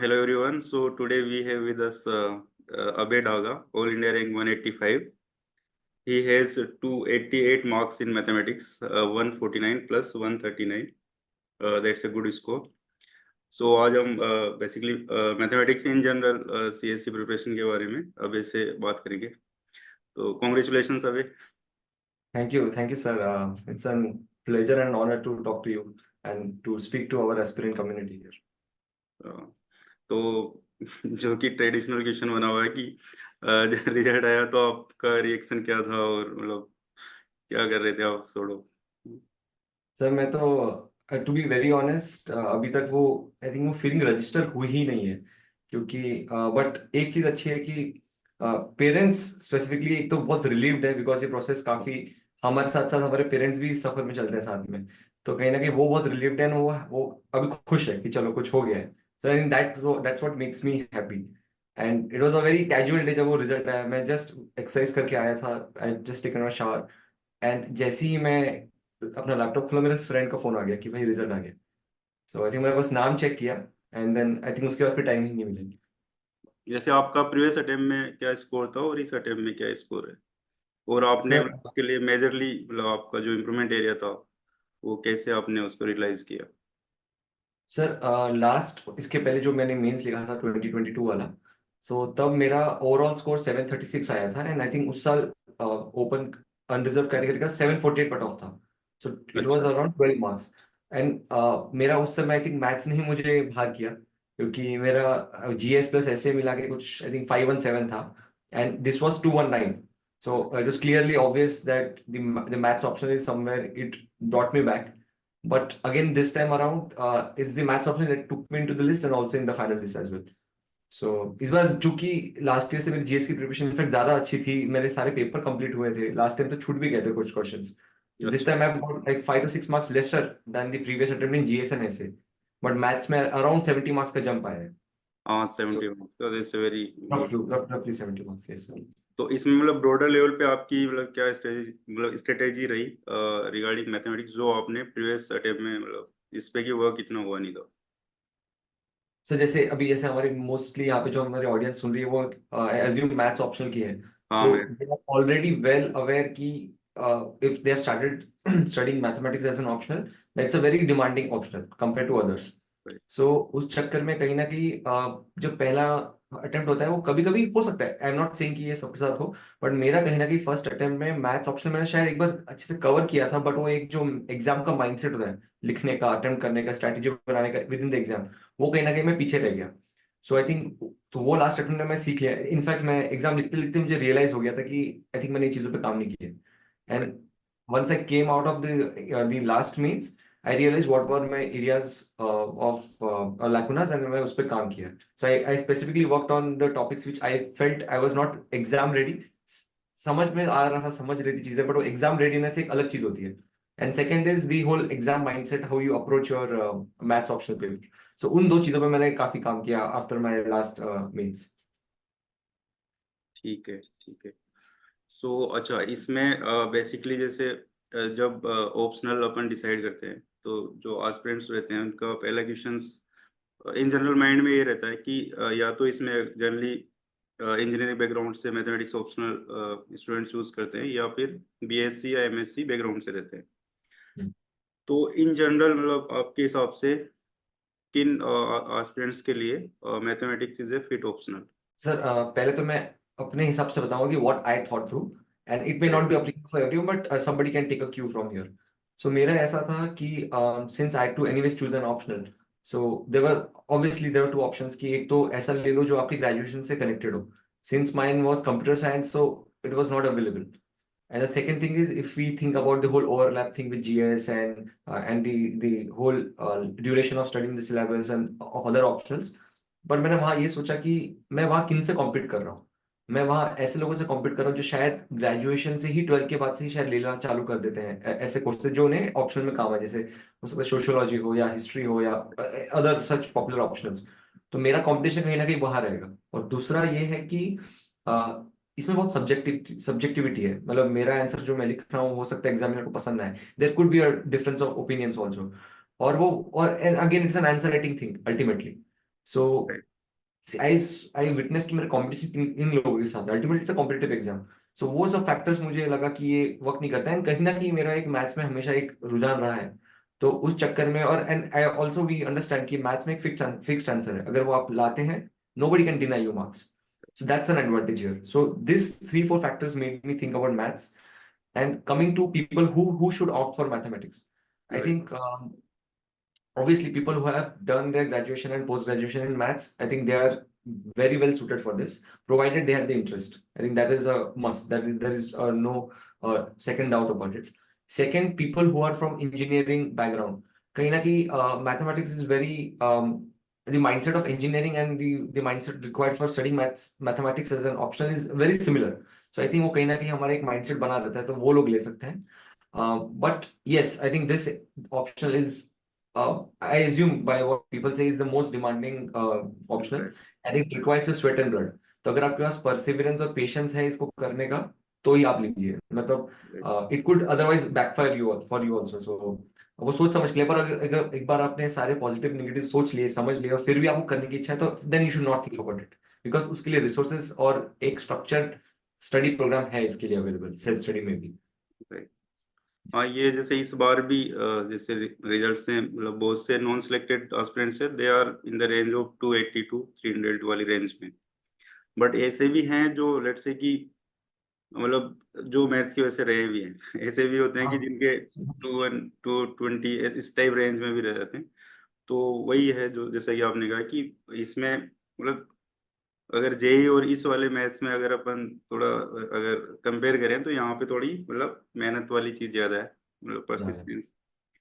Hello everyone. So today we have with us Abhay Daga, All India rank 185. He has 288 marks in mathematics, 149 plus 139. That's a good score. So आज हम basically mathematics in general CSC preparation के बारे में अभय से बात करेंगे. तो congratulations Abhay. Thank you, sir. It's a pleasure and honor to talk to you and to speak to our aspirant community here. तो जो कि ट्रेडिशनल क्वेश्चन बना हुआ है कि जब रिजल्ट आया तो आपका रिएक्शन क्या था और मतलब क्या कर रहे थे आप सोडो. सर मैं तो टू बी वेरी ऑनेस्ट अभी तक वो आई थिंक वो फीलिंग रजिस्टर हुई ही नहीं है क्योंकि बट एक चीज अच्छी है कि पेरेंट्स स्पेसिफिकली एक तो बहुत रिलीव्ड है बिकॉज ये प्रोसेस काफी हमारे साथ साथ हमारे पेरेंट्स भी इस सफर में चलते हैं साथ में. तो कहीं ना कहीं वो बहुत रिलीव्ड है and वो अभी खुश है कि चलो कुछ हो गया है. So I think that's what makes me happy. And it was a very casual day जब वो रिजल्ट आया. मैं जस्ट एक्सरसाइज करके आया था. I just taken a shower and जैसे ही मैं अपना लैपटॉप खोला मेरे फ्रेंड का फोन आ गया कि भाई रिजल्ट आ गया. सो आई थिंक मैंने बस नाम चेक किया एंड देन आई थिंक उसके बाद फिर टाइम ही नहीं मिली. जैसे आपका प्रीवियस अटेम्प्ट में क्या स्कोर था और इस अटेम्प्ट में क्या स्कोर है, और आपने सर उसके लिए मेजरली मतलब आपका जो इम्प्रूवमेंट एरिया था वो कैसे आपने उसको रियलाइज किया. सर लास्ट इसके पहले जो मैंने मेंस लिखा था 2022 वाला. सो तब मेरा ओवरऑल स्कोर 736 आया था एंड आई थिंक उस साल ओपन अनरिजर्व कैटेगरी का 748 कट ऑफ था. सो इट वाज अच्छा. Around 12 marks. एंड मेरा उस समय आई थिंक मैथ्स ने ही मुझे बाहर किया क्योंकि मेरा जीएस प्लस ऐसे मिला के कुछ आई थिंक 517 था and this was 219. So it was clearly obvious that the maths option is somewhere it brought me back. But again, this time around, it's the maths option that took me into the list and also in the final list as well. So इस बार चूंकि last year से मेरी GS की preparation in fact ज्यादा अच्छी थी, मेरे सारे पेपर कंप्लीट हुए थे. लास्ट टाइम तो छूट भी गए थे कुछ क्वेश्चंस. दिस अच्छा. Time I got like 5 to 6 marks lesser than the previous attempt in GS and ऐसे. बट मैथ्स में अराउंड 70 मार्क्स का जंप आया है. हाँ, सो 70 मार्क्स, तो दैट्स वेरी गुड. रफली 70 मार्क्स. Yes sir. तो इसमें मतलब ब्रॉडर लेवल पे आपकी मतलब क्या स्ट्रेटेजी रही रिगार्डिंग मैथमेटिक्स, जो आपने प्रीवियस अटेम्प्ट में मतलब इस पे की वर्क इतना हुआ नहीं था. सर जैसे अभी जैसे हमारे मोस्टली यहाँ पे जो हमारे ऑडियंस सुन रही है वो एज्यूम मैथ्स ऑप्शनल की है. हाँ सो मैं. They are already well aware कि if they have started studying mathematics as an optional that's a very demanding optional compare to others. So उस चक्कर में कहीं ना कहीं जो पहला अटेम्प्ट होता है वो कभी कभी हो सकता है. आई एम नॉट सेइंग कि ये सबके साथ हो. बट मेरा कहीं ना कहीं फर्स्ट अटेम्प्ट में मैथ्स ऑप्शन मैंने शायद एक बार अच्छे से कवर किया था. बट वो एक जो एग्जाम का माइंडसेट होता है लिखने का अटेम्प्ट करने का स्ट्रैटेजी बनाने का विद इन द एग्जाम, वो कहीं ना कहीं मैं पीछे रह गया. सो आई थिंक तो वो लास्ट अटेम्प्ट में मैं सीख लिया. इनफैक्ट मैं एग्जाम लिखते लिखते मुझे रियलाइज हो गया था कि आई थिंक मैंने इन चीजों पे काम नहीं किया. And once I came out of the last means I realized what were my areas of lacunas and मैं उस पर काम किया. So I specifically worked on the topics which I felt I was not exam ready. समझ में आ रहा था, समझ रही थी चीजें, but वो exam readiness एक अलग चीज होती है. And second is the whole exam mindset, how you approach your maths optional paper. So उन दो चीजों पे मैंने काफी काम किया after my last means. ठीक है, ठीक है. सो अच्छा, इसमें बेसिकली जैसे जब ऑप्शनल अपन डिसाइड करते हैं तो जो एस्पिरेंट्स रहते हैं उनका पहला क्वेश्चंस इन जनरल माइंड में ये रहता है कि या तो इसमें जनरली इंजीनियरिंग बैकग्राउंड से मैथमेटिक्स ऑप्शनल स्टूडेंट चूज करते हैं या फिर बीएससी या एमएससी बैकग्राउंड से रहते हैं. हम्म. तो इन जनरल मतलब आपके हिसाब से किन एस्पिरेंट्स के लिए mathematics is a fit optional. Sir पहले तो मैं अपने हिसाब से बताऊंगा कि what I thought through and it may not be applicable for everyone but somebody can take a cue from here. So मेरा ऐसा था कि since I to anyways choose an optional. So there obviously there two options कि एक तो ऐसा ले लो जो आपकी ग्रेजुएशन से कनेक्टेड हो. Since mine was computer science so it was not available. And the second thing is if we think about the whole overlap thing with GS and the whole duration of studying the syllabus and of other optionals. पर मैंने वहां ये सोचा कि मैं वहां किन से कॉम्पीट कर रहा हूँ. मैं वहां ऐसे लोगों से कॉम्पीट कर रहा हूँ जो शायद ग्रेजुएशन से ही 12th के बाद से ही शायद लेना चालू कर देते हैं ऐसे कोर्सेज जो उन्हें ऑप्शनल में काम है. जैसे हो सकता है सोशियोलॉजी हो या हिस्ट्री हो या अदर सच पॉपुलर ऑप्शनल्स. तो मेरा कॉम्पिटिशन कहीं ना कहीं बाहर रहेगा. और दूसरा ये है कि इसमें बहुत सब्जेक्टिविटी है. मतलब मेरा आंसर जो मैं लिख रहा हूँ हो सकता है एग्जामिनर को पसंद ना आए. There could be a difference of opinions also. और वो और again it's an answer writing thing ultimately. So I witness कि मेरे कॉम्पिटिशन इन लोगों के साथ, ultimately it's a competitive exam. So वो सब फैक्टर्स मुझे लगा कि ये वर्क नहीं करता है, कहीं ना कहीं मेरा एक मैथ्स में हमेशा एक रुझान रहा है। तो उस चक्कर में, और and I also we understand कि मैथ्स में एक फिक्स्ड आंसर है, अगर वो आप लाते हैं nobody can deny you marks. So that's an advantage here. So this 3-4 factors made me think about maths. And coming to people who should opt for mathematics, I Right. think obviously people who have done their graduation and post graduation in maths, I think they are very well suited for this, provided they have the interest. I think that is a must. There is no second doubt about it. Second, people who are from engineering background, kahin na kahin, mathematics is very the mindset of engineering and the mindset required for studying mathematics as an option is very similar. So I think वो कहीं ना कहीं हमारा एक mindset बना रहता है, तो वो लोग ले सकते हैं. But yes, I think this option is, I assume by what people say, is the most demanding optional, Right. and it requires a sweat and blood. तो अगर आपके पास perseverance और patience है इसको करने का, तो ही आप लीजिए. Right. मतलब it could otherwise backfire you for you also. So वो सोच समझ के लिए, पर अगर एक बार आपने सारे पॉजिटिव नेगेटिव सोच लिए, समझ लिए, और फिर भी आपको करने की इच्छा है, तो then you should not think about it, because उसके लिए रिसोर्सेज और एक स्ट्रक्चर्ड स्टडी प्रोग्राम है इसके लिए अवेलेबल, सेल्फ स्टडी में भी. Right. हाँ, ये जैसे इस बार भी जैसे रिजल्ट से मतलब बहुत से नॉन सिलेक्टेड एस्पिरेंट्स है, they are in the range of 280 to 300 वाली रेंज में. बट ऐसे भी हैं जो लेट्स से कि मतलब जो मैथ्स की वजह से रहे भी हैं ऐसे भी होते हैं कि हाँ. जिनके 220 इस टाइप रेंज में भी रह जाते हैं. तो वही है जो जैसा कि आपने कहा कि इसमें मतलब अगर जेई और इस वाले मैथ्स में अगर अपन थोड़ा अगर कंपेयर करें तो यहाँ पे थोड़ी मतलब मेहनत वाली चीज ज्यादा है, मतलब परसिस्टेंस.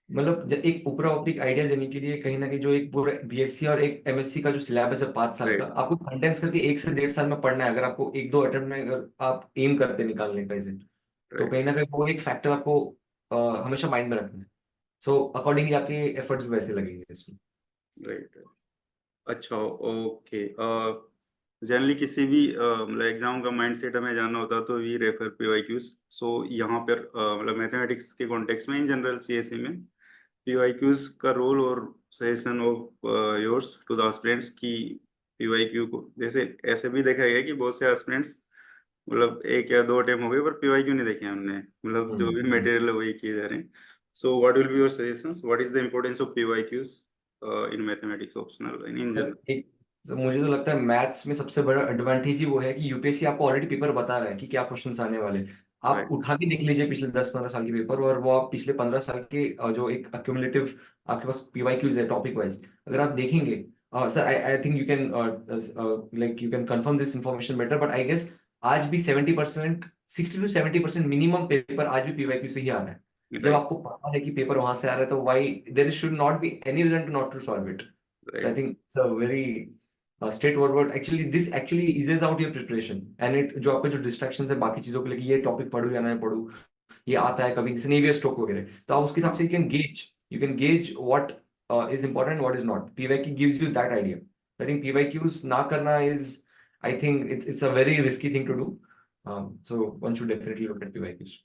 मतलब एक ऊपरा ऊपरी आइडिया देने के लिए, कहीं ना कहीं जो एक पूरा बीएससी और एक एमएससी का जो सिलेबस है 5 साल का, राइट. आपको कंडेंस करके 1 से 1.5 साल में पढ़ना है, अगर आपको 1-2 अटेम्प्ट में अगर आप एम करते हैं निकालने का इसे, तो राइट. कहीं ना कहीं वो एक फैक्टर आपको हमेशा माइंड में रखना है. सो अकॉर्डिंगली आपके एफर्ट्स भी वैसे लगेंगे इसमें. राइट. अच्छा, ओके. जनरली किसी भी मतलब एग्जाम का माइंडसेट हमें जानना होता तो वी रेफर पीवाईक्यूज. सो यहाँ पर मतलब मैथमेटिक्स के कॉन्टेक्स्ट में इन जनरल सीएसई में पीवाईक्यूज का रोल और suggestion of yours to the aspirants की पीवाईक्यू को जैसे ऐसे भी देखा गया कि बहुत से एस्पिरेंट्स मतलब एक या दो टाइम हो गए पर पीवाईक्यू नहीं देखे हमने, मतलब जो भी हम्म. मटेरियल है वही किए जा रहे हैं. So what will be your suggestions, what is the importance of PYQs in mathematics optional इन पर जनरल? एक, तो मुझे तो लगता है मैथ्स में सबसे बड़ा एडवांटेज ही वो है कि यूपीएससी आपको ऑलरेडी पेपर बता रहा है कि क्या क्वेश्चंस आने वाले. आप राइट. उठा के देख लीजिए पिछले 10-15 साल के पेपर, और वो आप पिछले 15 साल के जो एक अक्यूमुलेटिव आपके पास पीवाईक्यूज है टॉपिक वाइज, अगर आप देखेंगे, sir I think you can like you can confirm this information better, but I guess आज भी 70%, 60 to 70% मिनिमम पेपर आज भी पीवाईक्यू से ही आ रहा है. जब राइट. आपको पता है कि पेपर वहां से आ रहा है, तो why there should not be any reason to not to solve it. So I right. think it's a very straightforward. Actually, this actually eases out your preparation, and it जो आपके जो distractions है बाकी चीजों के लिए, कि ये टॉपिक पढ़ूं या ना पढ़ूं, ये आता है कभी, जैसे नेवियर स्ट्रोक वगैरह, तो आप उसके हिसाब से हाँ. you can gauge what is important, what is not. PYQ gives you that idea. I think PYQs ना करना is, I think it's a very risky thing to do. So one should definitely look at PYQs.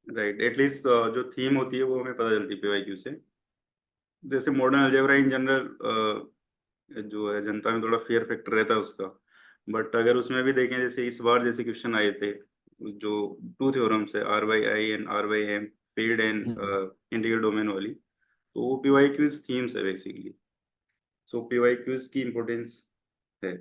Right. At least जो theme होती है वो हमें पता चलती है पीवाईक्यू से. जैसे मॉडर्न अलजेब्रा इन जनरल जो है जनता में थोड़ा फियर फैक्टर रहता है उसका. बट अगर उसमें भी देखें जैसे इस बार जैसे क्वेश्चन आए थे जो टू थ्योरम्स है R by I and R by M, field and hmm. Integral domain वाली, तो वो पीवाईक्यूज थीम्स है बेसिकली. सो पीवाईक्यूज की इम्पोर्टेंस है.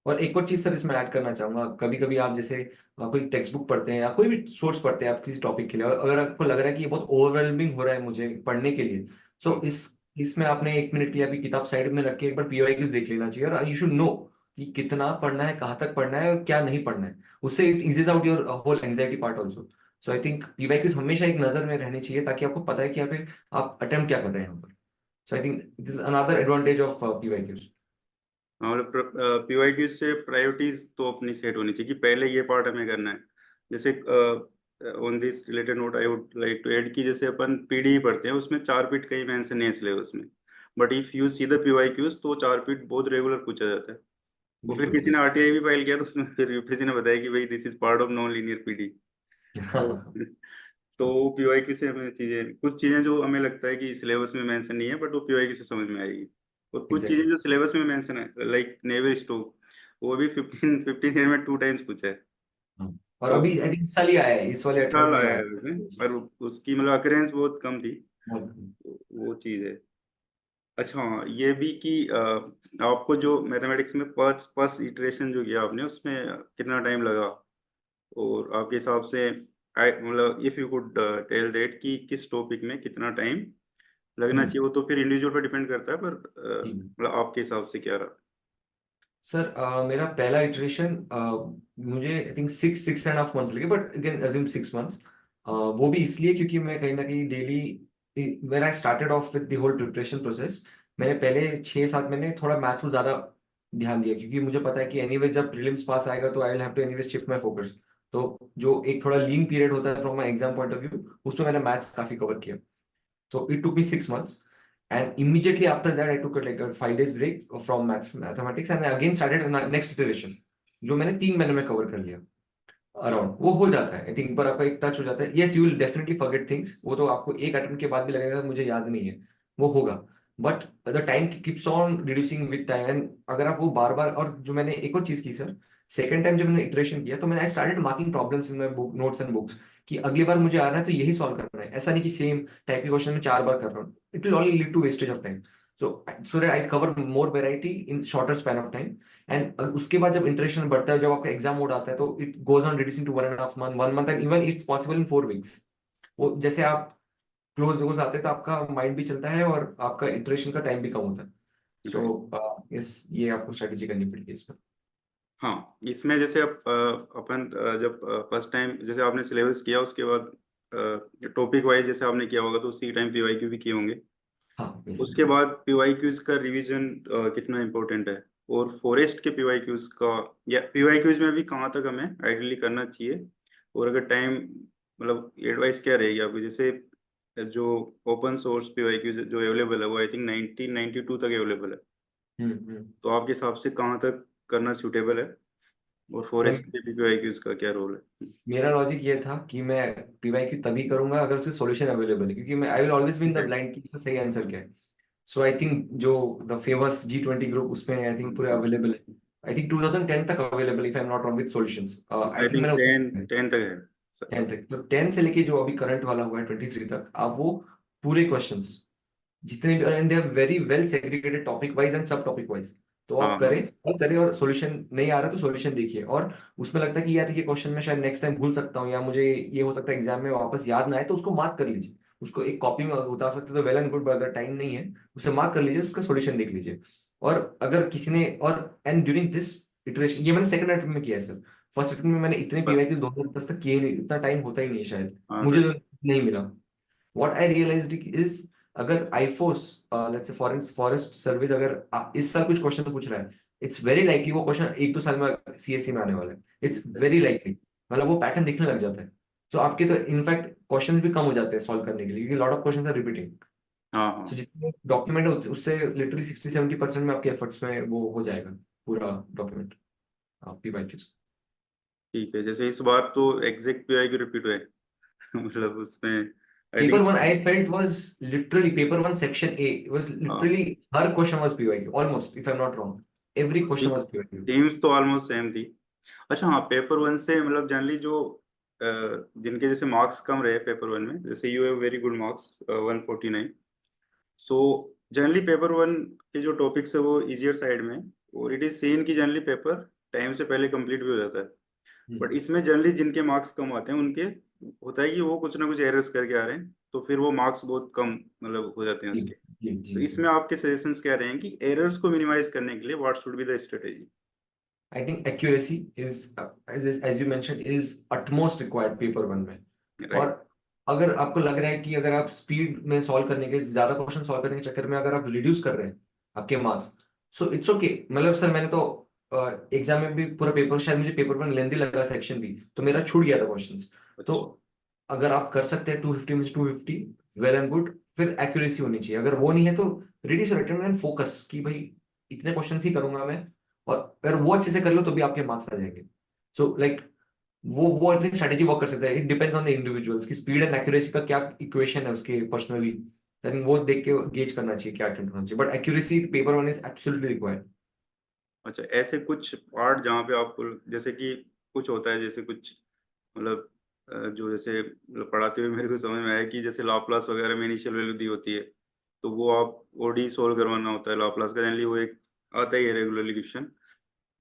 और एक और चीज सर इसमें ऐड करना चाहूंगा, कभी कभी आप जैसे कोई टेक्स्ट बुक पढ़ते हैं या कोई भी सोर्स पढ़ते हैं आप किसी टॉपिक के लिए, और अगर आपको लग रहा है कि ये बहुत ओवरवेलमिंग हो रहा है मुझे पढ़ने के लिए, सो इसमें आपने 1 मिनट के लिए आपकी किताब साइड में रख के एक बार पीवाईक्यूज देख लेना चाहिए, और यू शुड नो कि कितना पढ़ना है, कहाँ तक पढ़ना है, और क्या नहीं पढ़ना है. उससे it eases out your whole anxiety part also. So I think PYQs हमेशा एक नजर में रहनी चाहिए, ताकि आपको पता है कि यहाँ पे आप अटेम्प्ट क्या कर रहे हैं यहाँ पर. So I think this is another advantage of PYQs. हाँ, मतलब पीवाईक्यू से प्रायोरिटीज तो अपनी सेट होनी चाहिए कि पहले ये पार्ट हमें करना है. जैसे on this related note I would like to add कि जैसे अपन पीडी पढ़ते हैं उसमें 4 पीट कहीं मेंशन नहीं है सिलेबस में. But if you see the PYQs तो 4 पीट बहुत रेगुलर पूछा जाता है. वो फिर बिल्कुल किसी सर. ने आरटीआई भी फाइल किया तो उसमें फिर यूपीएससी ने बताया कि भाई this is part of non linear PD. तो तो पीवाईक्यू से हमें चीजें, कुछ चीजें जो हमें लगता है कि सिलेबस में मेंशन नहीं है बट वो पीवाईक्यू से समझ में आएगी, और कुछ चीजें एग्जैक्टली। जो सिलेबस में मेंशन है लाइक नेवर स्टॉप, वो भी 15 ईयर में 2 टाइम्स पूछा है। और तो अभी आई थिंक इस साल ही आया है, इस वाले कल अटेम्प्ट में आया आया है वैसे, है। पर उसकी मतलब अकरेंस बहुत कम थी, बहुत- तो वो चीज है। अच्छा हाँ, ये भी कि आपको जो मैथमेटिक्स में फर्स्ट फर्स्ट इटरेशन जो किया आपने उसमें कितना टाइम लगा, और आपके हिसाब से मतलब if you could tell that कि किस टॉपिक में कितना टाइम लगना हम्म। चाहिए, वो तो फिर इंडिविजुअल पर डिपेंड करता है, पर जी मतलब आपके हिसाब से क्या रहा? सर, मेरा पहला इटरेशन मुझे आई थिंक 6.5 मंथ्स लगे, बट अगेन अज्यूम 6 मंथ्स। वो भी इसलिए क्योंकि मैं कहीं ना कहीं daily, when I started off with the whole preparation process, मैंने पहले 6-7 महीने थोड़ा मैथ्स को ज्यादा ध्यान दिया, क्योंकि मुझे पता है कि एनीवेज जब प्रीलिम्स पास आएगा तो I will have to anyways shift my focus. तो जो एक थोड़ा लीन पीरियड होता है from my exam point of view, उसमें मैंने मैथ्स काफी कवर किया। So it took me 6 months, and immediately after that, I took like a 5 days break from mathematics, and I again started next iteration, जो मैंने 3 महीने में cover कर लिया अराउंड। वो हो जाता है आई थिंक, पर आपका एक टच हो जाता है। Yes, you will definitely forget things, वो तो आपको एक अटेम्प्ट के बाद भी लगेगा मुझे याद नहीं है, वो होगा। But the time keeps on reducing with time, and अगर आप वो बार बार, और जो मैंने एक और चीज की सर, सेकेंड टाइम जब मैंने इटरेशन किया तो मैंने I started marking problems in my book notes and books, कि अगली बार मुझे आ रहा है तो यही सॉल्व करना है, ऐसा नहीं कि सेम टाइप के क्वेश्चन में 4 बार कर रहा हूँ। It will only lead to wastage of time. So that I cover more variety in shorter span of time. And उसके बाद जब इंटरेक्शन बढ़ता है, जब आपका एग्जाम मोड आता है, तो it goes on reducing to 1.5 month, 1 month, and even it's possible in 4 weeks. वो जैसे आप क्लोज हो जाते हैं तो आपका माइंड भी चलता है और आपका इंटरेक्शन का टाइम भी कम होता है। सो इस ये आपको स्ट्रेटेजी करनी पड़ेगी इसमें। हाँ, इसमें जैसे अपन जब फर्स्ट टाइम जैसे आपने सिलेबस किया उसके बाद टॉपिक वाइज जैसे आपने किया होगा, तो उसी टाइम पीवाईक्यू भी किए होंगे। हाँ उसके बेसिकली। बाद पीवाईक्यूज का रिवीजन कितना इम्पोर्टेंट है, और फॉरेस्ट के पीवाईक्यूज का, या पीवाईक्यूज में भी कहाँ तक हमें आइडियली करना चाहिए, और अगर टाइम मतलब एडवाइस क्या रहेगी आपकी, जैसे जो ओपन सोर्स पीवाईक्यूज जो अवेलेबल है वो आई थिंक 1992 तक अवेलेबल है, हम्म। तो आपके हिसाब से कहाँ तक करना सूटेबल है, और सर, फॉरेस्ट के पीवाईक्यूज का क्या रोल है? मेरा लॉजिक ये था कि मैं पीवाईक्यू तभी करूंगा अगर उसके सॉल्यूशन अवेलेबल है, क्योंकि मैं I will always be in the Exactly. Blind कि इसका सही आंसर क्या है। सो आई थिंक जो द फेमस G20 ग्रुप, उसमें आई थिंक पूरे अवेलेबल है। आई थिंक 2010 तक available, if I am not wrong, with solutions. I I think think ten मैंने टेन तक है सर। 10 तक, तो 10 से लेके जो अभी करंट वाला हुआ है 23 तक, आप वो पूरे क्वेश्चंस जितने भी, and they are very well segregated topic wise and sub topic wise. तो हाँ आप हाँ। करें, सॉल्व करें, और सॉल्यूशन नहीं आ रहा तो सॉल्यूशन देखिए, और उसमें लगता है कि यार ये क्वेश्चन मैं शायद नेक्स्ट टाइम भूल सकता हूँ, या मुझे ये हो सकता है एग्जाम में वापस याद ना आए, तो उसको मार्क कर लीजिए। उसको एक कॉपी में उतार सकते हो तो वेल एंड गुड, अगर टाइम नहीं है उसे मार्क कर लीजिए, उसका सॉल्यूशन देख लीजिए। और अगर किसी ने, और एंड ड्यूरिंग दिस इटरेशन, ये मैंने सेकंड अटेम्प्ट में किया है सर। फर्स्ट अटेम्प्ट में मैंने इतने पर- पीवाई 2010 तक किए नहीं, इतना टाइम होता ही नहीं है शायद, हाँ मुझे तो right. नहीं मिला। व्हाट आई रियलाइज्ड इज, अगर आईफोस, लेट्स से फॉरेस्ट सर्विस, अगर इस साल कुछ क्वेश्चन पूछ रहा है, इट्स वेरी लाइकली वो क्वेश्चन 1-2 साल में सीएससी में आने वाला है। इट्स वेरी लाइकली, मतलब वो पैटर्न दिखने लग जाता है। तो आपके तो इनफैक्ट क्वेश्चंस भी कम हो जाते हैं सॉल्व करने के लिए, क्योंकि lot of questions are repeating. हाँ सो हाँ। जितने डॉक्यूमेंट है उससे लिटरली 60-70% में आपके एफर्ट्स में वो हो जाएगा पूरा डॉक्यूमेंट आपकी बाइक। ठीक है, जैसे इस बार तो एग्जैक्ट पीवाईक्यू रिपीट हुए मतलब उसमें I paper think, one I felt was literally, paper one section A was हाँ, लिटरली, हर question was PYQ almost, if I am not wrong, every question was PYQ. Themes तो almost same थी। अच्छा हाँ, paper one से मतलब generally जो जिनके जैसे मार्क्स कम रहे पेपर वन में, जैसे you have very good marks 149, so generally paper one के जो टॉपिक्स है वो इजियर साइड में, और इट इज सीन कि जनरली पेपर टाइम से पहले कंप्लीट भी हो जाता है, बट इसमें जनरली जिनके मार्क्स कम आते हैं उनके होता है कि वो कुछ ना कुछ एरर्स करके आ रहे हैं, तो फिर वो मार्क्स बहुत कम मतलब हो जाते हैं जी उसके। जी तो जी जी। इसमें आपके सजेशंस क्या रहे हैं कि एरर्स को मिनिमाइज करने के लिए what should be the strategy? I think accuracy is, as you mention, is utmost required paper one में। और राइट। अगर आपको लग रहा है कि अगर आप स्पीड में सॉल्व करने के, ज्यादा क्वेश्चन सॉल्व करने के चक्कर में अगर आप रिड्यूस कर रहे हैं आपके मार्क्स, सो इट्स ओके। मतलब सर, मैंने तो एग्जाम में भी पूरा पेपर, शायद मुझे पेपर वन लेंदी लगा सेक्शन भी, तो मेरा छूट गया था क्वेश्चंस। तो अच्छा। अगर आप कर सकते हैं 250 में से 250, वेल एंड गुड। फिर एक्यूरेसी होनी चाहिए, अगर वो नहीं है तो reduce your attempt and focus, कि भाई इतने क्वेश्चन ही करूंगा मैं। और अगर वो अच्छे से कर लो तो भी आपके मार्क्स आ जाएंगे। सो लाइक वो आई थिंक स्ट्रेटेजी वर्क कर सकता है। It depends on the individuals की स्पीड एंड एक्यूरेसी का क्या इक्वेशन है उसके पर्सनली, देन वो देख के गेज करना चाहिए क्या अटेम्प्ट होना चाहिए, but accuracy paper one is absolutely required. अच्छा, ऐसे कुछ पार्ट जहाँ पे आपको जैसे कि कुछ होता है, जैसे कुछ मतलब जो जैसे मतलब पढ़ाते हुए मेरे को समझ में आया कि जैसे लाप्लास वगैरह में इनिशियल वैल्यू दी होती है, तो वो आप ओडी सोल्व करवाना होता है लाप्लास का, जनरली वो एक आता ही है रेगुलरली क्वेश्चन,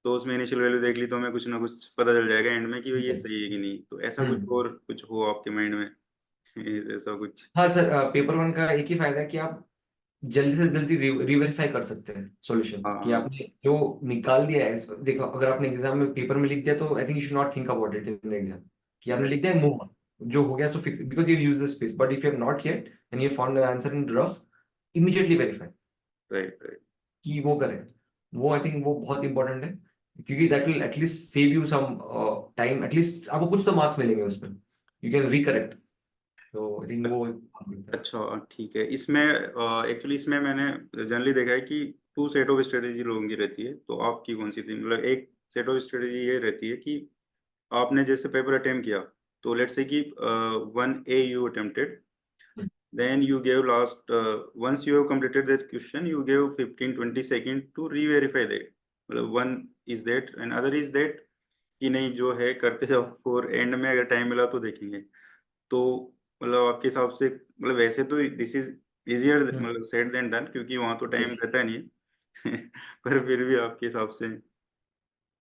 तो उसमें इनिशियल वैल्यू देख ली तो हमें कुछ ना कुछ पता चल जाएगा एंड में कि भाई ये सही है कि नहीं। तो ऐसा कुछ हम्म। और कुछ हो आपके माइंड में ऐसा कुछ? हाँ सर, पेपर वन का एक ही फायदा है कि आप जल्दी से जल्दी रिवेरीफाई कर सकते हैं सॉल्यूशन हाँ कि हाँ। आपने जो निकाल दिया है। देखो अगर आपने एग्जाम में पेपर में लिख दिया तो I think you should not think about it in the exam कि आपने लिख दिया मूव ऑन, जो हो गया so fix because you use the space, but if you have not yet and you found the answer in rough, immediately verify right right. कि वो करें। वो आई थिंक वो बहुत इंपॉर्टेंट है क्योंकि that will at least save you some time, at least आपको कुछ तो मार्क्स मिलेंगे उसमें, यू कैन रिकरेक्ट। तो आई थिंक वो काम करता है। अच्छा ठीक है। इसमें एक्चुअली इसमें मैंने जनरली देखा है कि टू सेट ऑफ स्ट्रेटेजी लोगों की रहती है, तो आपकी कौन सी थी? मतलब एक सेट ऑफ स्ट्रेटेजी ये रहती है कि आपने जैसे पेपर अटेम्प्ट किया, तो लेट्स से कि 1A you attempted, then you gave last once you have completed that question you gave 15-20 second to re-verify that, मतलब one is that and other is that कि नहीं जो है करते जाओ और एंड में अगर टाइम मिला तो देखेंगे। तो मतलब आपके हिसाब से मतलब वैसे तो दिस इज इजियर मतलब सेड देन डन, क्योंकि वहां तो टाइम यस रहता नहीं है पर फिर भी आपके हिसाब से?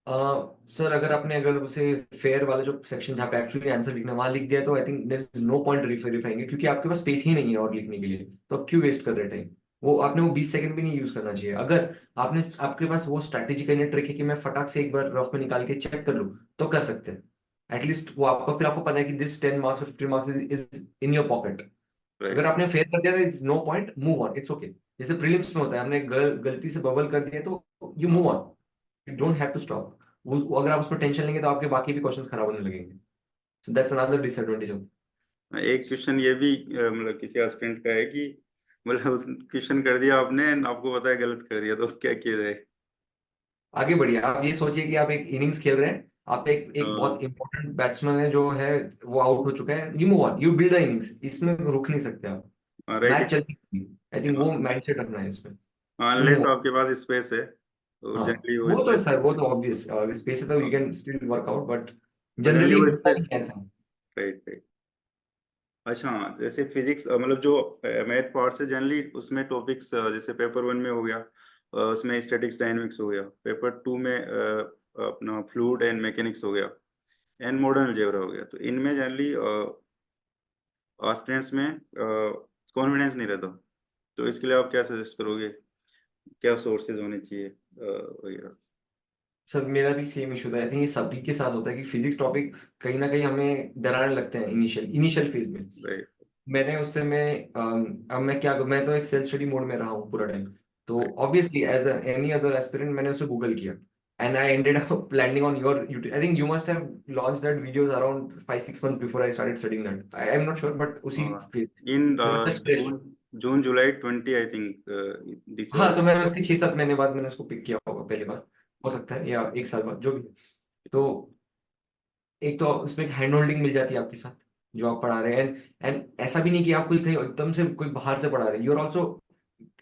सर, अगर उसे फेयर वाला जो सेक्शन जहाँ पे एक्चुअली आंसर लिखना वहां लिख दिया तो I think there is no point verifying क्योंकि आपके पास स्पेस ही नहीं है और लिखने के लिए, तो आप क्यों वेस्ट कर रहे टाइम? वो आपने वो 20 सेकंड भी नहीं यूज करना चाहिए। अगर आपके पास वो स्ट्रैटेजी का ट्रिक है कि मैं फटाक से एक बार रफ में निकाल के चेक कर लूं, तो कर सकते हैं। एटलीस्ट वो आपको फिर आपको पता है कि this 10 marks 50 marks is in your pocket. अगर राइट आपने फेल कर दिया तो it's no point, move on, it's okay. जैसे प्रीलिम्स में होता है, हमने गलती से बबल कर दिया तो you move on, you don't have to stop. वो अगर आप उसमें टेंशन लेंगे तो आपके बाकी भी क्वेश्चंस खराब होने लगेंगे। So that's another disadvantage of. एक क्वेश्चन ये भी मतलब किसी एस्पिरेंट का है कि मतलब उस क्वेश्चन कर दिया आपने and आपको पता है गलत कर दिया, तो क्या किया जाए? आगे बढ़िए, आप ये सोचिए कि आप एक इनिंग्स खेल रहे हैं, आप एक एक बहुत इंपॉर्टेंट बैट्समैन है जो है वो आउट हो चुका है, you move on, you build the innings, इसमें रुक नहीं सकते आप। Match right. चलती, आई थिंक वो माइंडसेट रखना है इसमें। You unless move on. आपके पास स्पेस है तो हाँ, जनरली वो वो तो स्पेस, सर वो तो ऑब्वियस स्पेस है तो you can still work out, but generally generally वो होता स्पेस। नहीं है ऐसा। Right right. अच्छा हाँ, जैसे फिजिक्स मतलब जो मैथ पार्ट है जनरली उसमें टॉपिक्स जैसे पेपर वन में हो गया, उसमें स्टैटिक्स डायनेमिक्स हो गया, पेपर टू में अपना फ्लूइड एंड मैकेनिक्स हो गया, एंड मॉडर्न अलजेब्रा हो गया। तो इनमें जनरली स्टूडेंट्स में कॉन्फिडेंस नहीं रहता, तो इसके लिए आप क्या सजेस्ट करोगे? क्या सोर्सेज होने चाहिए वगैरह? सर मेरा भी सेम इशू था, आई थिंक ये सभी के साथ होता है कि फिजिक्स टॉपिक्स कहीं ना कहीं हमें डराने लगते हैं इनिशियल फेज में। राइट मैंने उससे मैं अब मैं क्या मैं तो एक सेल्फ स्टडी मोड में रहा हूँ पूरा टाइम। तो right. Obviously as any other aspirant मैंने उसे गूगल किया and I ended up landing on your YouTube. I think you must have launch that videos around 5-6 months before I started studying that, I am not sure but उसी phase in मैंने first June, June July 20 I think this हाँ, was. तो मैंने उसके 6-7 महीने बाद मैंने उसको पिक किया होगा पहली बार, हो सकता है, या एक साल बाद जो भी। तो एक तो उसमें एक हैंड होल्डिंग मिल जाती है आपके साथ जो आप पढ़ा रहे हैं, एंड ऐसा भी नहीं कि आप कोई कहीं एकदम से कोई बाहर से पढ़ा रहे हैं, you are also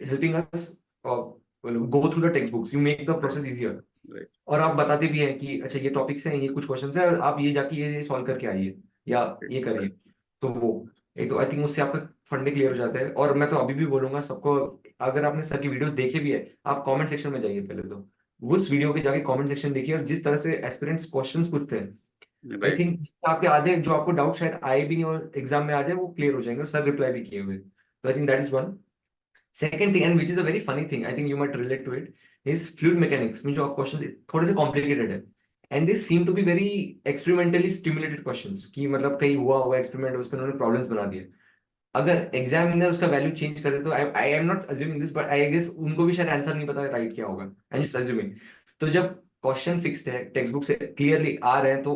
helping us go through the text books, you make the right process easier. Right और आप बताते भी हैं कि अच्छा ये टॉपिक्स हैं, ये कुछ क्वेश्चंस है और आप ये जाके ये सॉल्व करके आइए या ये करिए। तो वो एक तो आई थिंक उससे आपका फंडे क्लियर हो जाते हैं। और मैं तो अभी भी बोलूंगा सबको, अगर आपने सर की वीडियोस देखे भी है, आप कमेंट सेक्शन में जाइए पहले तो, उस वीडियो के जाके कमेंट सेक्शन देखिए और जिस तरह से एस्पिरेंट्स क्वेश्चंस पूछते हैं, आई राइट। थिंक आपके आधे जो आपको डाउट शायद आए भी नहीं और एग्जाम में आ जाए वो क्लियर हो जाएंगे और सर रिप्लाई भी किए हुए। तो I think that is one. Second thing and which is a very funny thing, I think you might relate to it, is fluid mechanics में जो क्वेश्चंस थोड़े से कॉम्प्लिकेटेड है and this seem to be very experimentally stimulated questions कि मतलब कहीं हुआ experiment उस पर उन्होंने प्रॉब्लम्स बना दिए। अगर एग्जामिनर उसका वैल्यू चेंज करे तो I am not assuming this but I guess उनको भी शायद आंसर नहीं पता राइट क्या होगा, आई एम जस्ट अज्यूमिंग। तो जब क्वेश्चन फिक्स्ड है टेक्स्ट बुक से क्लियरली आ रहे हैं तो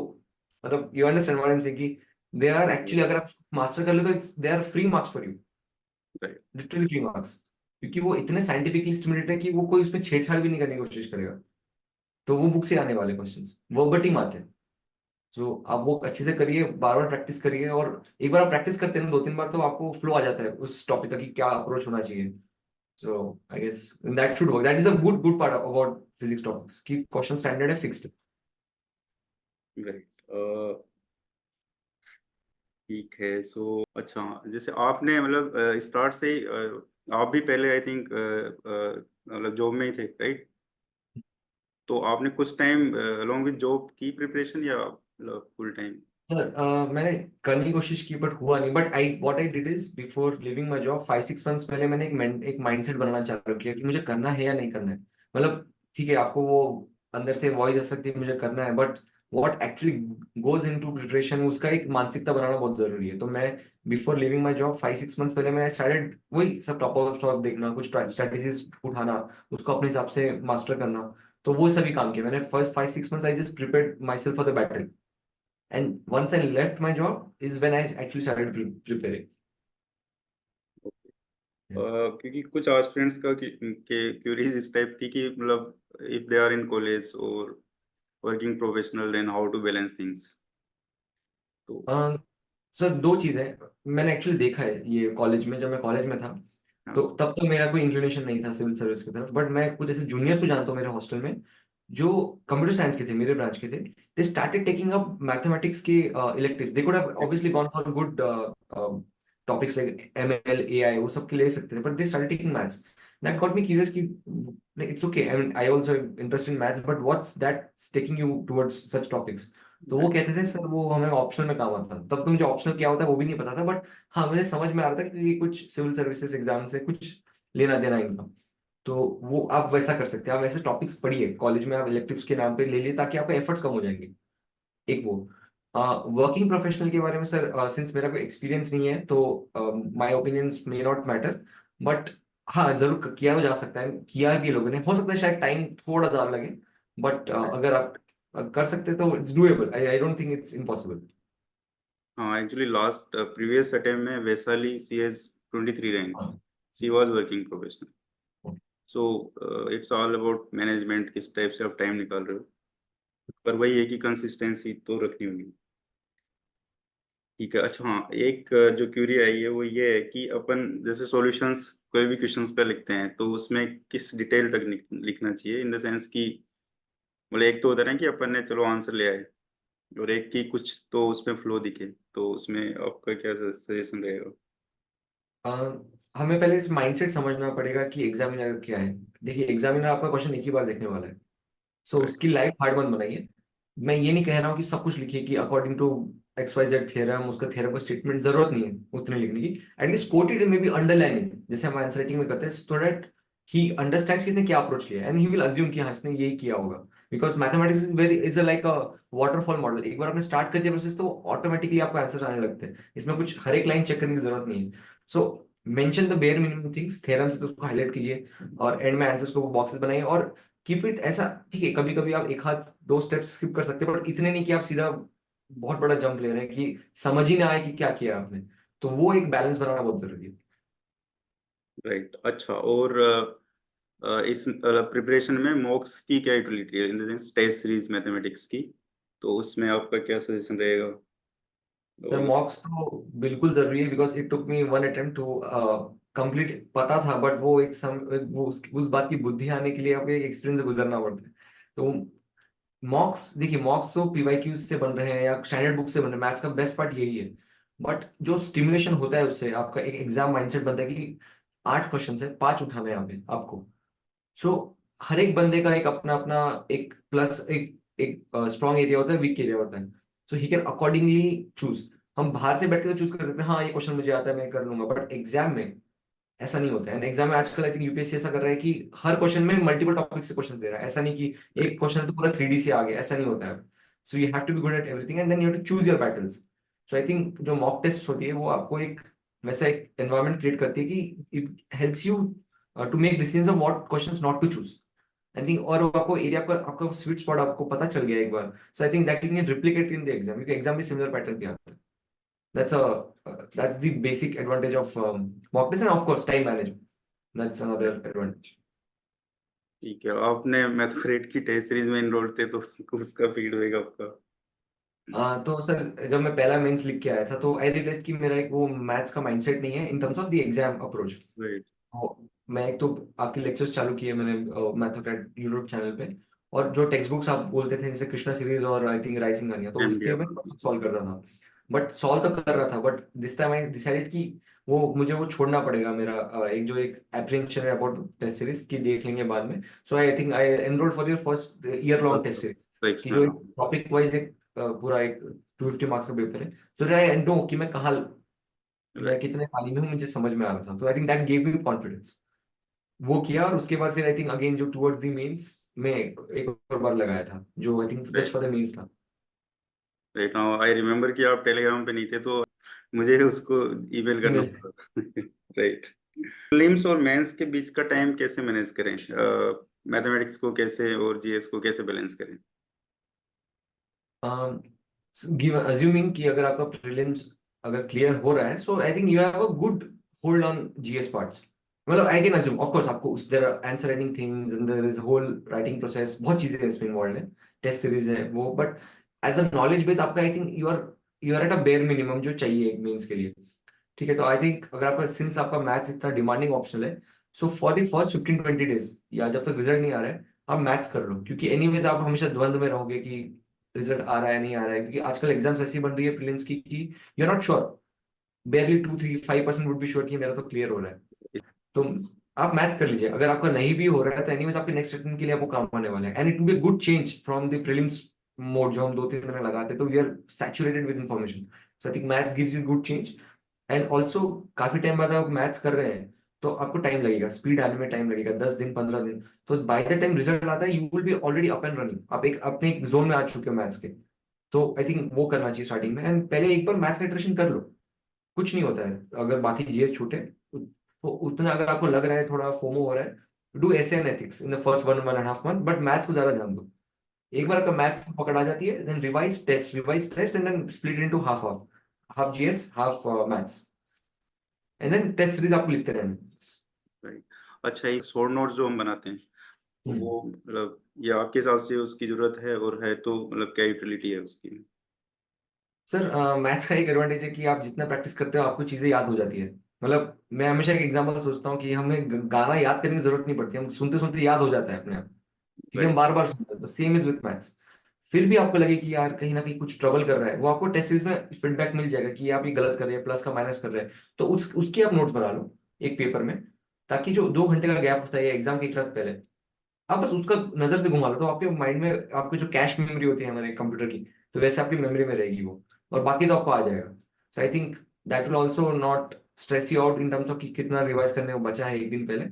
मतलब you understand what I am saying कि दे आर एक्चुअली, अगर आप मास्टर कर ले तो they are free marks for you, right literally free marks. क्योंकि वो इतने साइंटिफिकली स्टिमुलेटेड है कि वो कोई उसमें छेड़छाड़ भी नहीं करने की कोशिश करेगा। तो वो बुक से आने वाले क्वेश्चंस वो बट ही आते हैं। सो आप वो अच्छे से करिए, बार बार प्रैक्टिस करिए, और एक बार आप प्रैक्टिस करते हैं ना 2-3 बार, तो आपको फ्लो आ जाता है उस टॉपिक का कि क्या अप्रोच होना चाहिए. So I guess that should work. That is a good part about physics topics कि क्वेश्चन स्टैंडर्ड है, फिक्स्ड. राइट. ठीक है. सो अच्छा, जैसे आपने मतलब स्टार्ट से ही, आप भी पहले आई थिंक मतलब जॉब में ही थे, राइट? तो आपने कुछ टाइम अलोंग विद जॉब की प्रिपरेशन या मतलब फुल टाइम? सर मैंने करने की कोशिश की बट हुआ नहीं. But I what I did is before living my job 5-6 months पहले मैंने एक माइंडसेट बनाना चालू किया कि मुझे करना है या नहीं करना है. मतलब ठीक है, आपको वो अंदर से वॉइस आ सकती है मुझे करना है, but what actually goes into preparation, उसका एक मानसिकता बनाना बहुत जरूरी है. तो मैं before living my job 5-6 months पहले मैंने स्टार्टेड वही सब टॉप ऑफ स्टॉक देखना, कुछ स्ट्रेटेजीज उठाना, उसको अपने हिसाब से मास्टर करना. तो वो सभी काम किया मैंने. First 5-6 months I just prepared my self for the battle. And once I left my job is when I actually started preparing. Yeah. क्योंकि कुछ एस्पिरेंट्स का के क्यूरीज इस टाइप थी कि मतलब if they are in college और working professional then how to balance things. तो सर दो चीजें मैंने एक्चुअली देखा है ये कॉलेज में. जब मैं कॉलेज में था तो हाँ. तब तो मेरा कोई इंक्लिनेशन नहीं था सिविल सर्विस की तरफ. बट मैं कुछ ऐसे जूनियर्स को जानता हूँ मेरे हॉस्टल में जो कंप्यूटर साइंस के थे, मेरे ब्रांच के थे. They started taking up mathematics के electives. They could have obviously gone for good topics like ML AI, वो सब के ले सकते थे, but they started taking maths. That got me curious कि it's okay, I mean I also interested in maths, but what's that taking you towards such topics. तो वो कहते थे सर वो हमें ऑप्शनल में काम आता था. तब तो मुझे ऑप्शनल क्या होता है वो भी नहीं पता था, बट हाँ मुझे समझ में आ रहा था कि ये कुछ सिविल सर्विसेज एग्जाम से कुछ लेना देना इनका. तो वो आप वैसा कर सकते हैं. आप वैसे टॉपिक्स पढ़िए कॉलेज में, आप इलेक्टिव्स के नाम पे ले लिए ताकि आपके एफर्ट्स कम हो जाएंगे. एक वो वर्किंग प्रोफेशनल के बारे में सर, सिंस मेरा कोई एक्सपीरियंस नहीं है तो my opinions may not matter. But हाँ जरूर किया हो जा सकता है, किया भी लोगों ने. हो सकता है शायद टाइम थोड़ा ज्यादा लगे, बट अगर आप कर सकते हैं तो it's doable. I don't think it's impossible. हाँ, एक्चुअली लास्ट प्रीवियस अटेम्प्ट में Vaishali C S 23 rank. She was working professional. So it's all about management, किस टाइप से आप टाइम निकाल रहे हो. पर वही है कि कंसिस्टेंसी तो रखनी होगी. ठीक है. अच्छा, हाँ, एक जो क्यूरी आई है वो ये है कि अपन जैसे सॉल्यूशंस कोई भी क्वेश्चंस का लिखते हैं तो उसमें किस डिटेल तक लिखना चाहिए, इन द सेंस कि मतलब एक तो होता है ना कि अपन ने चलो आंसर ले आए, और एक की कुछ तो उसमें फ्लो दिखे. तो उसमें आपका क्या सजेशन रहेगा? अ, हमें पहले इस माइंडसेट समझना पड़ेगा कि एग्जामिनर क्या है. देखिए एग्जामिनर आपका क्वेश्चन एक ही बार देखने वाला है. सो राइट. उसकी लाइफ हार्ड मत बनाइए. मैं ये नहीं कह रहा हूँ कि सब कुछ लिखिए कि according to X Y Z theorem, उसका थ्योरम का स्टेटमेंट जरूरत नहीं है उतने लिखने की. एटलीस्ट कोट इट, में भी अंडरलाइन इट, जैसे हम आंसर राइटिंग में करते हैं, सो दैट ही अंडरस्टैंड्स कि इसने क्या अप्रोच किया एंड ही विल अज्यूम कि हाँ इसने यही किया होगा. Because mathematics is very is like a waterfall model. एक बार आपने स्टार्ट कर दिया प्रोसेस तो ऑटोमेटिकली आपको आंसर आने लगते हैं. इसमें कुछ हर एक लाइन चेक करने की जरूरत नहीं है. So mention the bare minimum things theorem से, तो उसको हाईलाइट कीजिए और एंड में आंसर्स को बॉक्सेस बनाइए. और कीप इट ऐसा. ठीक है कभी कभी आप एक हाथ दो स्टेप स्किप कर सकते हैं, बट इतने नहीं कि आप सीधा बहुत बड़ा जंप ले रहे हैं कि समझ ही ना आए कि क्या किया आपने. तो वो एक बैलेंस बनाना बहुत जरूरी है. राइट. अच्छा, और इस प्रिपरेशन में मॉक्स की क्या यूटिलिटी है, in the sense test series mathematics की? तो उसमें आपका क्या सजेशन रहेगा? सर और मॉक्स तो बिल्कुल जरूरी है, because it took me one attempt to complete. पता था बट वो वो उस बात की बुद्धि आने के लिए आपको एक एक्सपीरियंस से गुजरना पड़ता है. तो मॉक्स देखिए, मॉक्स तो पीवाईक्यू से बन रहे हैं या स्टैंडर्ड बुक से बन रहे हैं. मैथ्स का बेस्ट पार्ट यही है. बट जो स्टिमुलेशन होता है उससे आपका एक एग्जाम माइंडसेट बनता है कि 8 क्वेश्चन है, 5 उठाना है यहाँ पे आपको. सो हर एक बंदे का एक अपना अपना एक प्लस एक एक स्ट्रॉन्ग एरिया होता है, वीक एरिया होता है. सो ही कैन अकॉर्डिंगली चूज. हम बाहर से बैठ के तो चूज कर सकते हैं, हाँ ये क्वेश्चन मुझे आता है मैं कर लूंगा, बट एग्जाम में ऐसा नहीं होता है. एग्जाम में आजकल आई थिंक यूपीएससी ऐसा कर रहा है कि हर क्वेश्चन में मल्टीपल टॉपिक से क्वेश्चन दे रहा है. ऐसा नहीं कि एक क्वेश्चन तो पूरा 3D से आ गया, ऐसा नहीं होता है. So you have to be good at everything and then you have to choose your battles. So I think जो मॉक टेस्ट होती है वो आपको एक वैसा एक एनवायरनमेंट क्रिएट करती है कि it helps you to make decision of what questions not to choose. I think और वो आपको एरिया पर आपका स्वीट स्पॉट आपको पता चल गया एक बार. So I think that you can replicate in the exam, क्योंकि एग्जाम भी सिमिलर पैटर्न पे आता है. that's a that's the basic advantage of mock test, and of course time management, that's another advantage. ठीक है, आपने मैथमेटिक्स की test series में इनरोल थे तो उसका फीडबैक आपका? तो सर जब मैं पहला मेंस लिख के आया था तो आई रियलाइज कि मेरा एक वो मैथ्स का माइंडसेट नहीं है इन terms of the exam approach. Right. तो मैं एक तो आपके लेक्चर्स चालू किए मैंने मैथोकैट यूट्यूब चैनल पे, और जो टेक्स्ट बुक्स आप बोलते थे जैसे कृष्णा सीरीज और आई थिंक राइसिंग गानिया, तो उसके एमडीएफ। मैं सॉल्व कर रहा था। बट सॉल्व तो कर रहा था, but this time I decided कि वो मुझे वो छोड़ना पड़ेगा मेरा एक एप्रीहेंशन है अबाउट टेस्ट सीरीज की देख लेंगे बाद में। So I think I enrolled for your first year long test series कि जो सेक्शनल। एक टॉपिक वाइज एक पूरा एक 250 मार्क्स का पेपर है। तो आई नो कि मैं कहाँ, मैं राइट। कितने पानी में हूँ मुझे समझ में आ रहा था। तो I think that gave me confidence. वो किया और उसके बाद फिर आई थिंक अगेन जो टुवर्ड्स द मेंस में एक और बार लगाया था जो I think just right. For the mains था। राइट नाउ आई रिमेम्बर कि आप टेलीग्राम पे नहीं थे, तो मुझे उसको ईमेल करना ईमेल। पड़ा। राइट। प्रीलिम्स और मेंस के बीच का टाइम कैसे मैनेज करें? मैथमेटिक्स को कैसे और जीएस को कैसे बैलेंस करें? गिव अज्यूमिंग कि अगर आपका प्रीलिम्स अगर क्लियर हो रहा है, so I think you have a good hold on GS parts. मतलब I can assume of course आपको there are answer writing things and there is whole writing process, बहुत चीजें इसमें इन्वॉल्व है, टेस्ट सीरीज है वो, but as a knowledge base आपका I think you are at a bare minimum जो चाहिए एक मेंस के लिए। ठीक है, तो आई थिंक अगर आपका सिंस आपका मैथ्स इतना डिमांडिंग ऑप्शनल है, so for the first 15-20 days या जब तक रिजल्ट नहीं आ रहा है आप मैथ्स कर लो, क्योंकि एनीवेज आप हमेशा द्वंद में रहोगे कि रिजल्ट आ रहा है नहीं आ रहा है, क्योंकि आजकल एग्जाम्स ऐसी बन रही है प्रीलिम्स की कि you are not sure, barely 2-3-5% would be sure कि मेरा तो क्लियर हो रहा है। तो आप मैथ्स कर लीजिए, अगर आपका नहीं भी हो रहा है तो एनीवेज आपके नेक्स्ट अटेम्प्ट के लिए आपको काम आने वाले हैं, and it will be good change from the prelims mode जो हम 2-3 महीने लगाते हैं, तो we are saturated with information. So I think maths gives you good change. And also काफी टाइम बाद आप मैथ्स कर रहे हैं तो आपको टाइम लगेगा, स्पीड आने में टाइम लगेगा 10 दिन 15 दिन। तो बाय द टाइम रिजल्ट आता है you will be already up and running, आप एक अपने एक जोन में आ चुके हो मैथ्स के। तो आई थिंक वो करना चाहिए स्टार्टिंग में, एंड पहले एक बार मैथ्स का इटरेशन कर लो, कुछ नहीं होता है अगर बाकी जीएस छूटे तो उतना अगर आपको लग रहा है थोड़ा फोमो हो रहा है, do essay and ethics in the first 1-1.5 month, but maths को ज्यादा ध्यान दो। एक बार आपका मैथ्स पकड़ आ जाती है, then revise test and then split into half half, half GS half maths, and then test series आपको लिखते रहना है। राइट। अच्छा, ये शॉर्ट नोट्स जो हम बनाते हैं, तो हम्म। वो मतलब ये आपके हिसाब से उसकी जरूरत है, और है तो मतलब क्या यूटिलिटी है उसकी? सर मैथ्स का एक एडवांटेज है कि आप जितना प्रैक्टिस करते हो आपको चीजें याद हो जाती है। मतलब मैं हमेशा एक एग्जांपल सोचता हूँ कि हमें गाना याद करने की जरूरत नहीं पड़ती, हम सुनते सुनते याद हो जाता है अपने आप, क्योंकि हम राइट। बार बार सुनते हैं। तो सेम इज विथ मैथ्स। फिर भी आपको लगे कि यार कहीं ना कहीं कुछ ट्रबल कर रहा है, वो आपको टेस्ट सीरीज में फीडबैक मिल जाएगा कि आप ये गलत कर रहे हैं, प्लस का माइनस कर रहे हैं, तो उसके आप नोट्स बना लो एक पेपर में, ताकि जो 2 घंटे का गैप होता है या एग्जाम के एक रात पहले आप बस उसका नजर से घुमा लो, तो आपके माइंड में आपकी जो कैश मेमोरी होती है हमारे कंप्यूटर की, तो वैसे आपकी मेमोरी में रहेगी वो, और बाकी तो आपको आ जाएगा। So I think that will also not stress you out in terms of कि कितना रिवाइज करने को बचा है एक दिन पहले।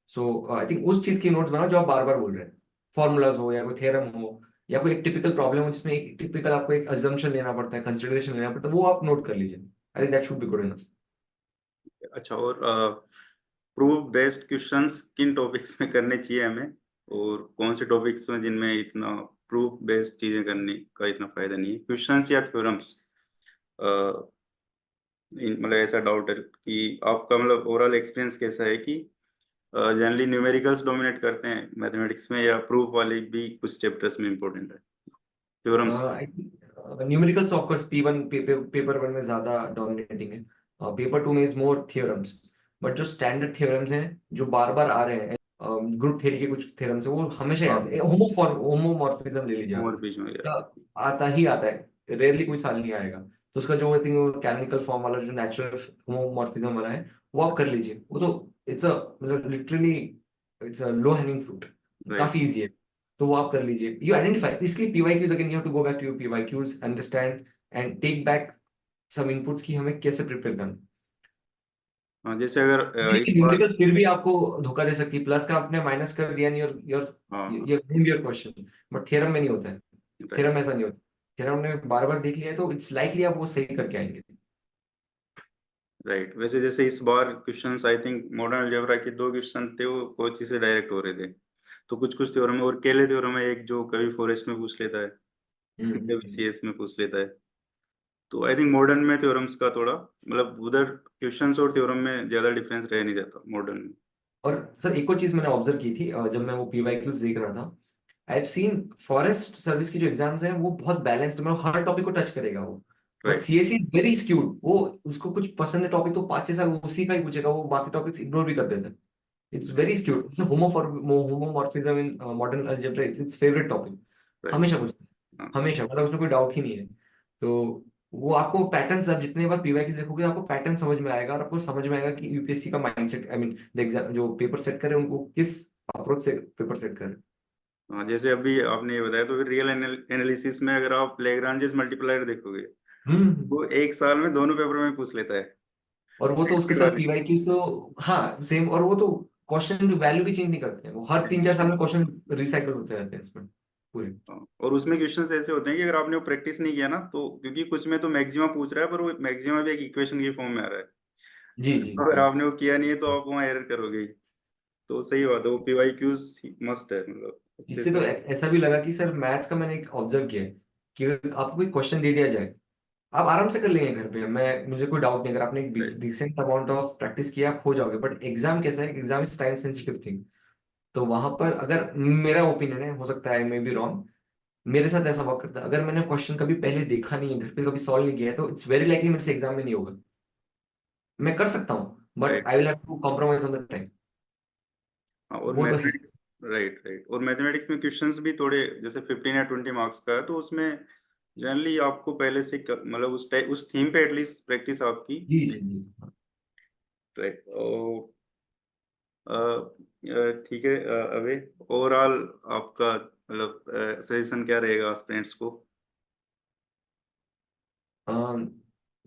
सो आई थिंक उस चीज की नोट्स बनाओ जो आप बार बार बोल रहे हैं, फॉर्मूलाज हो या कोई थ्योरम हो या कोई एक टिपिकल प्रॉब्लम हो जिसमें एक टिपिकल आपको एक अजम्पशन लेना पड़ता है, कंसिडरेशन लेना पड़ता है, वो आप नोट कर लीजिए। आई think that should be good enough. अच्छा, और प्रूफ बेस्ड क्वेश्चंस किन टॉपिक्स में करने चाहिए हमें, और कौन से टॉपिक्स में जिनमें इतना प्रूफ बेस्ड चीजें करने का इतना फायदा नहीं है, क्वेश्चंस या थ्योरम्स? मतलब ऐसा डाउट है कि आपका मतलब ओवरऑल एक्सपीरियंस कैसा है कि जनरली न्यूमेरिकल्स डोमिनेट करते हैं मैथमेटिक्स में, या प्रूफ वाले भी कुछ चैप्टर्स में इंपॉर्टेंट है, theorems? I think numericals of course P1 paper 1 में ज्यादा डोमिनेटिंग है, पेपर 2 में इज मोर थ्योरम्स। बट जो स्टैंडर्ड थ्योरम्स हैं जो बार बार आ रहे हैं, ग्रुप थ्योरी के कुछ थ्योरम्स है वो हमेशा हाँ, याद है। होमोमॉर्फिज्म ले लीजिए आप, और बीच में का गया। आता ही आता है, रेयरली कोई साल नहीं आएगा। तो उसका जो आई थिंक कैनोनिकल फॉर्म वाला जो नेचुरल होमोमॉर्फिज्म वाला है वो आप कर लीजिए, वो तो इट्स अ मतलब literally it's a low hanging fruit, right. काफी इजी है। तो वो आप कर लीजिए, यू आइडेंटिफाई, इसलिए PYQs again you have to go back to your PYQs, understand and take back some inputs की हमें कैसे प्रिपेयर करना। हाँ, जैसे अगर इस बार। न्यूमेरिकल्स फिर भी आपको धोखा दे सकती है, प्लस का आपने माइनस कर दिया, योर योर हाँ। Your your question, but theorem में नहीं होता है। राइट। थ्योरम ऐसा नहीं होता, थ्योरम ने बार बार देख लिया है तो इट्स लाइकली आप वो सही करके आएंगे। राइट, वैसे जैसे इस बार questions I think modern algebra के दो क्वेश्चन थे, वो कोची से डायरेक्ट हो रहे थे। तो कुछ कुछ थ्योरम है, और केले थ्योरम है एक जो कभी फॉरेस्ट में पूछ लेता है, कभी हम्म। सीएस में पूछ लेता है। तो आई थिंक मॉडर्न में थ्योरम्स का थोड़ा मतलब उधर क्वेश्चंस और थ्योरम में ज्यादा डिफरेंस रह नहीं जाता मॉडर्न में। और सर एक और चीज मैंने ऑब्जर्व की थी जब मैं वो पीवाईक्यूज देख रहा था, I have seen forest service की जो एग्जाम्स हैं वो बहुत बैलेंस्ड, मतलब हर टॉपिक को टच करेगा वो। But right. CSC is very skewed, वो उसको कुछ पसंद है टॉपिक तो 5-6 साल उसी का ही पूछेगा, वो बाकी टॉपिक्स इग्नोर भी कर देता है। It's very skewed, it's homomorphism in modern algebra, it's favourite topic. Right. हमेशा पूछते हैं, हाँ। हमेशा, मतलब उसमें कोई डाउट ही नहीं है। तो वो आपको पैटर्न्स, आप जितने बार पीवाईक्यूज देखोगे आपको पैटर्न समझ में आएगा, और आपको समझ में आएगा कि यूपीएससी का mindset, I mean the exam जो पेपर सेट करे उनको किस अप्रोच से पेपर सेट करे। हाँ, जैसे अभी आपने ये बताया, तो फिर रियल एनालिसिस में अगर आप लैग्रांजेस मल्टीप्लायर देखोगे, हम्म। वो एक साल में दोनों पेपर में पूछ लेता है। और वो तो उसके Graded साथ वाले। पीवाईक्यूज तो हाँ सेम, और वो तो क्वेश्चन की वैल्यू भी चेंज नहीं करते हैं, वो हर 3-4 साल में क्वेश्चन रिसाइकल होते रहते हैं इसमें पूरे। हाँ, और उसमें क्वेश्चंस ऐसे होते हैं कि अगर आपने वो प्रैक्टिस नहीं किया ना, तो क्योंकि कुछ में तो मैक्सिमम पूछ रहा है, पर वो मैक्सिमम भी एक इक्वेशन के फॉर्म में आ रहा है। जी जी अगर जी। आपने वो किया नहीं है तो आप वहाँ एरर करोगे ही। तो सही बात है, वो पीवाईक्यूज मस्ट है, मतलब अच्छे इससे से। तो ऐसा भी लगा कि सर मैथ्स का मैंने एक ऑब्जर्व किया है कि अगर आपको कोई क्वेश्चन दे दिया जाए आप आराम से कर लेंगे घर पे, मैं मुझे कोई डाउट नहीं, अगर आपने एक right. Decent amount of practice किया आप हो जाओगे। बट एग्जाम कैसा है, exam is time sensitive thing. तो वहां पर अगर मेरा ओपिनियन है, हो सकता है मे बी रॉन्ग, मेरे साथ ऐसा वर्क करता है, अगर मैंने क्वेश्चन कभी पहले देखा नहीं है, घर पे कभी सॉल्व नहीं किया है, तो इट्स वेरी लाइकली मेरे से एग्जाम में नहीं होगा। मैं कर सकता हूँ but right. I will have to compromise on the time. हाँ, और वो तो है। मैथमेटिक्स। Right, right. और मैथमेटिक्स में क्वेश्चंस भी थोड़े, जैसे 15 या 20 मार्क्स का है, तो उसमें जनरली आपको पहले से मतलब उस टाइप उस थीम पे एटलीस्ट प्रैक्टिस आपकी। जी जी जी। राइट। ठीक है। अबे, ओवरऑल आपका मतलब सजेशन क्या रहेगा स्टूडेंट्स को?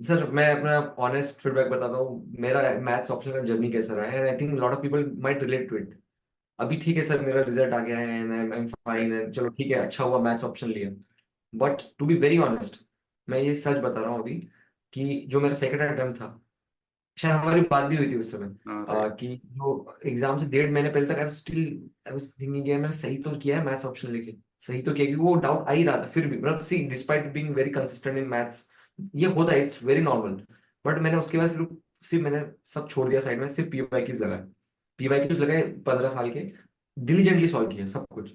सर मैं अपना ऑनेस्ट फीडबैक बताता हूँ, मेरा मैथ्स ऑप्शन का जर्नी कैसा रहा है, and I think lot of people might relate to it. अभी ठीक है सर, मेरा रिजल्ट आ गया है and I am fine, and चलो ठीक है, अच्छा हुआ मैथ्स ऑप्शन लिया। But to be very honest, मैं ये सच बता रहा हूँ अभी, कि जो मेरा सेकंड अटेम्प्ट था, शायद हमारी बात भी हुई थी उस समय, हाँ। राइट। कि जो एग्जाम से 1.5 महीने पहले तक आई वाज थिंकिंग कि यार मैंने सही तो किया है मैथ्स ऑप्शन लेके, सही तो किया, क्योंकि वो डाउट आ ही रहा था फिर भी, मतलब see despite being very consistent in maths, ये होता है, इट्स वेरी नॉर्मल। बट मैंने उसके बाद फिर सिर्फ मैंने सब छोड़ दिया साइड में, सिर्फ पीवाईक्यूज लगाए, पीवाईक्यूज लगाए 15 साल के, डिलीजेंटली सॉल्व किया सब कुछ।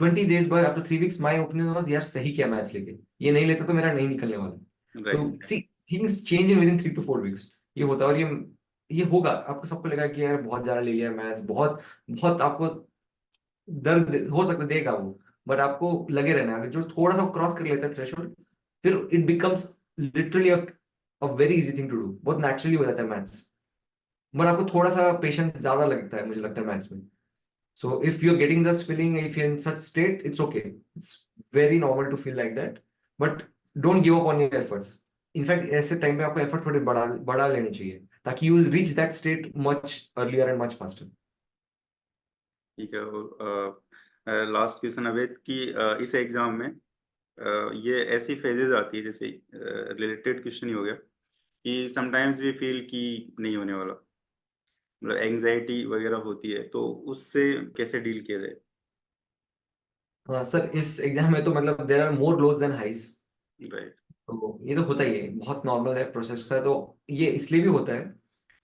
20 days बाद after 3 weeks my opinion was यार सही किया मैथ्स लेके, ये नहीं लेता तो मेरा नहीं निकलने वाला। तो right. See things change in within 3 to 4 weeks, ये होता है। और ये होगा, आपको सबको लगा कि यार बहुत ज्यादा ले लिया मैथ्स, बहुत बहुत आपको दर्द हो सकता है देगा वो, बट आपको लगे रहना है, जो थोड़ा सा क्रॉस कर लेता है थ्रेशोल्ड, फिर it becomes literally a very easy thing to do, बहुत नेचुरली हो जाता है मैथ्स। बट आपको थोड़ा सा पेशेंस ज्यादा लगता है मुझे लगता है मैथ्स में। So if you're getting this feeling, if you're in such state, it's okay. It's very normal to feel like that. But don't give up on your efforts. In fact, ऐसे time पे आपको effort थोड़े बढ़ा बढ़ा लेने चाहिए, ताकि you will reach that state much earlier and much faster. ठीक है। और लास्ट क्वेश्चन अवैध की, इस एग्जाम में ये ऐसी फेजेस आती है, जैसे रिलेटेड क्वेश्चन ही हो गया, कि समटाइम्स वी फील कि नहीं होने वाला, मतलब एंजाइटी वगैरह होती है, तो उससे कैसे डील किया जाए? हाँ सर, इस एग्जाम में तो मतलब there are more lows than highs. Right. तो ये तो होता ही है, बहुत नॉर्मल है प्रोसेस का। तो ये इसलिए भी होता है,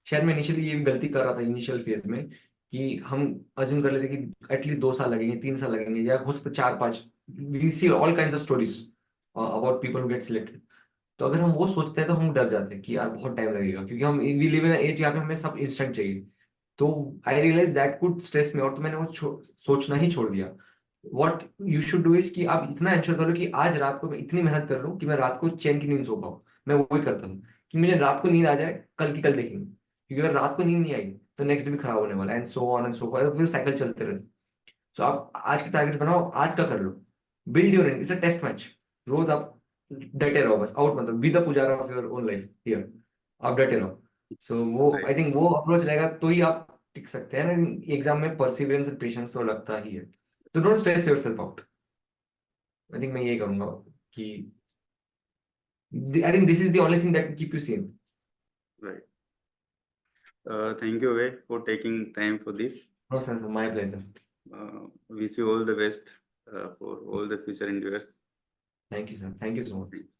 शायद मैं इनिशियली ये भी गलती कर रहा था इनिशियल फेज में, कि हम अज्यूम कर लेते कि एटलीस्ट 2 साल लगेंगे, 3 साल लगेंगे, या हो सकता 4-5। We see all kind of stories about people who get selected. तो अगर हम वो सोचते हैं तो हम डर जाते हैं कि यार बहुत टाइम लगेगा, क्योंकि हम वी लिव इन एज यहाँ पे हमें सब इंस्टेंट चाहिए। तो आई रियलाइज दैट कुड स्ट्रेस में, और तो मैंने वो सोचना ही छोड़ दिया। What you should do is कि आप इतना इंश्योर करो कि आज रात को मैं इतनी मेहनत कर लूं कि मैं रात को चैन की नींद सो पाऊं। मैं वही करता था कि मुझे रात को नींद आ जाए, कल की कल देखेंगे, क्योंकि अगर रात को नींद नहीं आई तो नेक्स्ट डे भी खराब होने वाला है, and so on and so for, फिर साइकिल चलते रहते। सो आप आज के टारगेट बनाओ, आज का कर लो, build your it's a test match. रोज आप डटे रहो, बस आउट मतलब be the Pujara of your own life here, आप डटे रहो। सो वो आई राइट। थिंक वो अप्रोच रहेगा तो ही आप टिक सकते हैं ना एग्जाम में। परसिवियरेंस एंड पेशेंस तो लगता ही है। तो don't stress yourself out. I think मैं ये करूंगा कि I think this is the only thing that can keep you sane. Right. Thank you way for taking time for this. No sir, my pleasure. Wish you all the best for all the future endeavors. Thank you sir, thank you so much.